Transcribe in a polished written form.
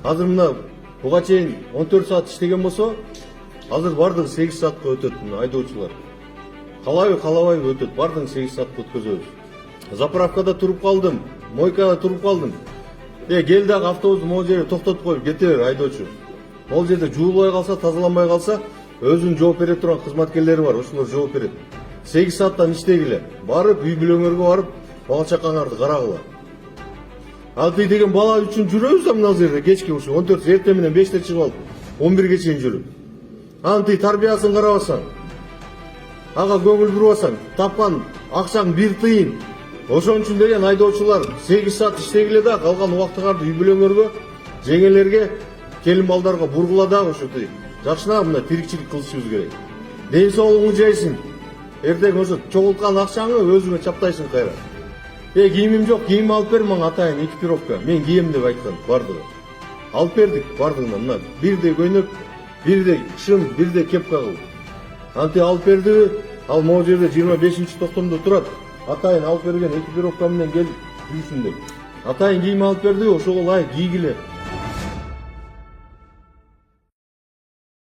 Азыр мына буга чейин 14 саат иштеген болсо, азыр бардыгы 8 саатка өтөт мына айдоочулар. Калабайбы өтөт, бардыгы 8 саатка өткөзөбүз. Заправкада туруп калдым, мойкада туруп калдым. Кел дагы автобусту могу жерге токтотуп коюп кете бер айдоочу. Могу жерде жуулбай калса, тазаланбай калса, өзүнүн жооп бере турган кызматкерлери бар, ошолор жооп берет. 8 сааттан иштегиле, барып үй бүлөңөргө барып, бала чакаңарды карагыла. Ал деген бала үчүн жүрөбүз да мына жерде кечки ушу 14 эртең менен 5те чыгып алып 11ге чейин жүрүп. Анын тарбиясын карабасаң, ага көңүл бурбасаң, тапкан акчаң 1 тыйын. Ошон үчүн деген айдоочулар 8 саат иштегиле да, калган убактыңарды үй бүлөңөргө, жеңелерге, келин балдарга бургула да ошентип. Жакшынакы мына тирикчилик кылышыбыз керек. Ден соолугуңду жайсың. Эртең ошо чогулткан акчаңы өзүңө чаптайсың кайра. Кийимим жок, кийим алып бер мага атайын экипировка. Мен кием деп айткан бардыгы. Алып бердик бардыгына мына бирдей көйнөк, бирдей шым, бирдей кепка кыл. Анти алып берди, ал могу жерде 25-токтомдо турат. Атайын алып берген экипировка менен кел жүрүшүн деп. Атайын кийим алып берди, ошого ылайык кийгиле.